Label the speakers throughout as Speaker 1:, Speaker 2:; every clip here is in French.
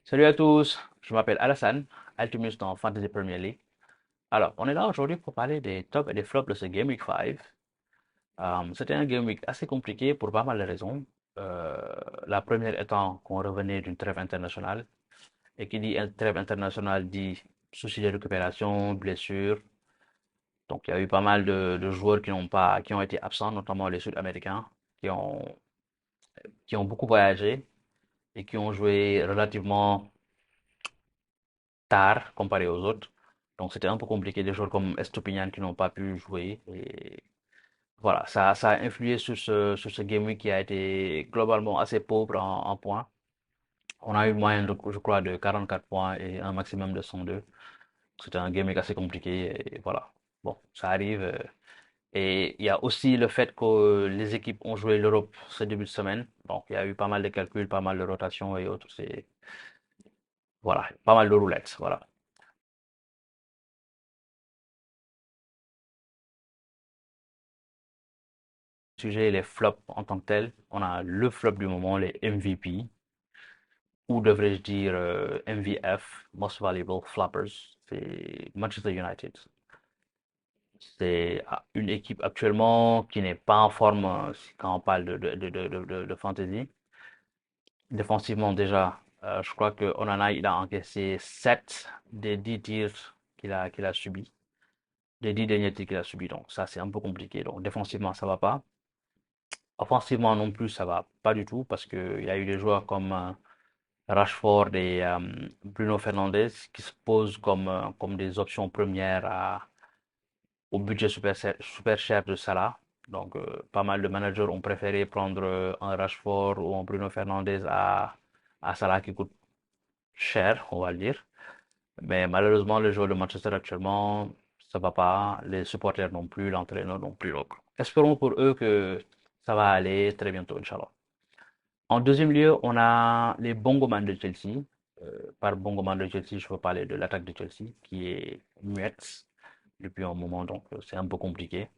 Speaker 1: Salut à tous, je m'appelle Alassane, Altimus dans Fantasy Premier League. Alors, on est là aujourd'hui pour parler des tops et des flops de ce Game Week 5. C'était un Game Week assez compliqué pour pas mal de raisons. Euh, la première étant qu'on revenait d'une trêve internationale. Et qui dit trêve internationale dit souci de récupération, blessures. Donc, il y a eu pas mal de joueurs qui ont été absents, notamment les Sud-Américains, qui ont, qui ont beaucoup voyagé et qui ont joué relativement tard comparé aux autres. Donc c'était un peu compliqué. Des joueurs comme Estopignan qui n'ont pas pu jouer. Et voilà, ça a influé sur ce game week qui a été globalement assez pauvre en points. On a eu une moyenne, je crois, de 44 points et un maximum de 102. C'était un game week assez compliqué. Et voilà. Bon, ça arrive. Et il y a aussi le fait que les équipes ont joué l'Europe ce début de semaine. Donc il y a eu pas mal de calculs, pas mal de rotations et autres. C'est, voilà, pas mal de roulettes. Voilà. Sujet, les flops en tant que tels. On a le flop du moment, les MVP, ou devrais-je dire MVF, Most Valuable Floppers, c'est Manchester United. C'est une équipe actuellement qui n'est pas en forme quand on parle de fantasy. Défensivement déjà, je crois que Onana il a encaissé 7 des 10 tirs qu'il a subis, des 10 derniers tirs qu'il a subis. Donc ça c'est un peu compliqué. Donc défensivement ça va pas. Offensivement non plus ça va pas du tout parce qu'il y a eu des joueurs comme Rashford et Bruno Fernandes qui se posent comme des options premières au budget super cher de Salah. Donc, pas mal de managers ont préféré prendre un Rashford ou un Bruno Fernandes à Salah qui coûte cher, on va le dire. Mais malheureusement, les joueurs de Manchester actuellement, ça va pas. Les supporters non plus, l'entraîneur non plus. Donc, espérons pour eux que ça va aller très bientôt, Inch'Allah. En deuxième lieu, on a les bongomans de Chelsea. Par bongoman de Chelsea, je veux parler de l'attaque de Chelsea, qui est muette depuis un moment, donc c'est un peu compliqué.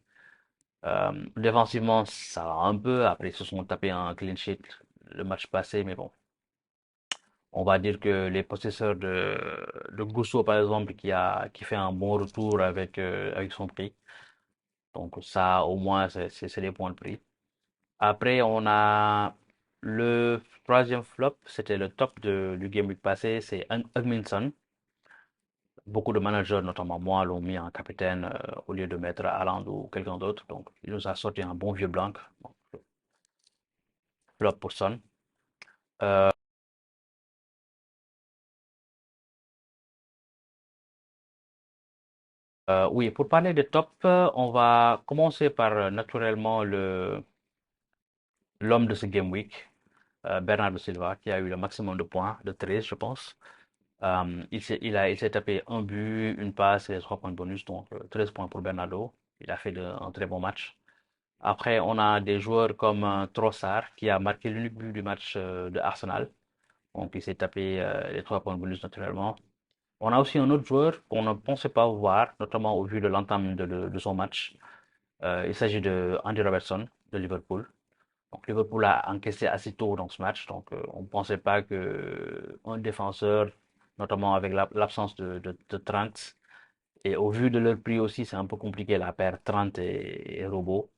Speaker 1: Défensivement, ça va un peu. Après, ils se sont tapés un clean sheet le match passé, mais bon, on va dire que les possesseurs de Gusso, par exemple, qui fait un bon retour avec son prix. Donc ça, au moins, c'est des points de prix. Après, on a le troisième flop, c'était le top du Game Week passé, c'est Hugminson. Beaucoup de managers, notamment moi, l'ont mis en capitaine au lieu de mettre Haaland ou quelqu'un d'autre. Donc, il nous a sorti un bon vieux blanc. Donc, flop pour Son. Euh, oui, pour parler de top, on va commencer par naturellement l'homme de ce Game Week, Bernardo Silva, qui a eu le maximum de points, de 13, je pense. Il s'est tapé un but, une passe et 3 points de bonus, donc 13 points pour Bernardo. Il a fait un très bon match. Après, on a des joueurs comme Trossard qui a marqué l'unique but du match de Arsenal. Donc, il s'est tapé les 3 points de bonus naturellement. On a aussi un autre joueur qu'on ne pensait pas voir, notamment au vu de l'entame de son match. Il s'agit de Andy Robertson de Liverpool. Donc, Liverpool a encaissé assez tôt dans ce match. Donc, on ne pensait pas que un défenseur, notamment avec l'absence de Trent, et au vu de leur prix aussi, c'est un peu compliqué la paire Trent et Robbo.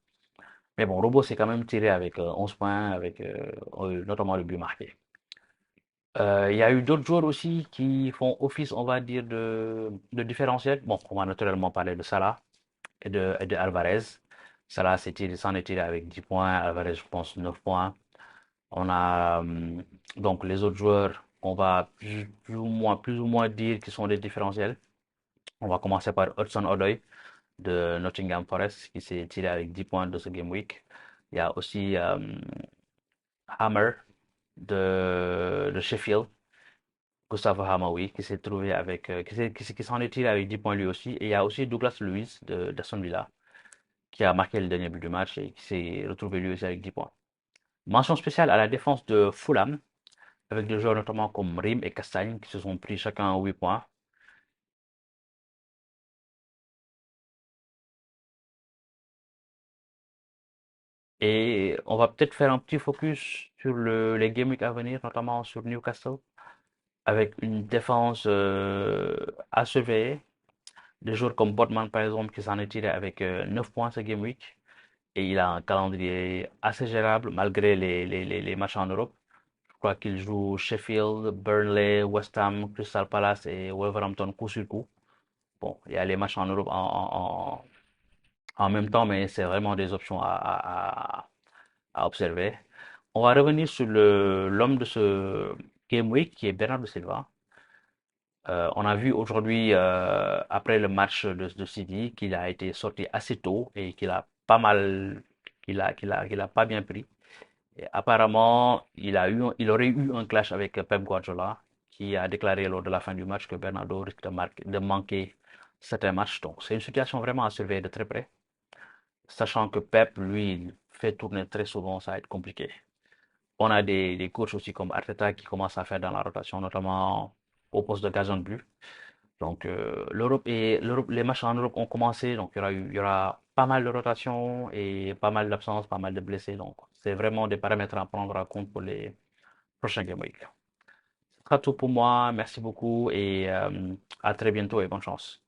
Speaker 1: Mais bon, Robbo s'est quand même tiré avec 11 points, avec notamment le but marqué. Il y a eu d'autres joueurs aussi qui font office, on va dire, de différentiel. Bon, on va naturellement parler de Salah et de Alvarez. Salah s'en est tiré avec 10 points, Alvarez, je pense, 9 points. On a donc les autres joueurs qu'on va plus ou moins dire qui sont des différentiels. On va commencer par Hudson-Odoi de Nottingham Forest qui s'est tiré avec 10 points de ce game week. Il y a aussi Hammer de Sheffield, Gustavo Hamaoui, qui s'est trouvé avec, qui s'en est tiré avec 10 points lui aussi. Et il y a aussi Douglas Luiz d'Aston Villa, qui a marqué le dernier but du match et qui s'est retrouvé lui aussi avec 10 points. Mention spéciale à la défense de Fulham, avec des joueurs notamment comme Rim et Castagne, qui se sont pris chacun 8 points. Et on va peut-être faire un petit focus sur les game week à venir, notamment sur Newcastle. avec une défense à surveiller. Des joueurs comme Botman, par exemple, qui s'en est tiré avec 9 points ce Game Week. Et il a un calendrier assez gérable malgré les matchs en Europe. Je crois qu'il joue Sheffield, Burnley, West Ham, Crystal Palace et Wolverhampton coup sur coup. Bon, il y a les matchs en Europe en même temps, mais c'est vraiment des options à observer. On va revenir sur l'homme de ce Game Week qui est Bernardo Silva. On a vu aujourd'hui, après le match de City, qu'il a été sorti assez tôt et qu'il a pas mal, qu'il a pas bien pris. Et apparemment, il aurait eu un clash avec Pep Guardiola, qui a déclaré lors de la fin du match que Bernardo risque de manquer certains matchs. Donc, c'est une situation vraiment à surveiller de très près, sachant que Pep, lui, il fait tourner très souvent, ça va être compliqué. On a des coachs aussi comme Arteta qui commencent à faire dans la rotation, notamment au poste de gardien de but. Donc, les matchs en Europe ont commencé, donc il y aura pas mal de rotations et pas mal d'absences, pas mal de blessés. Donc, c'est vraiment des paramètres à prendre en compte pour les prochains Game Week. Ce sera tout pour moi. Merci beaucoup et à très bientôt et bonne chance.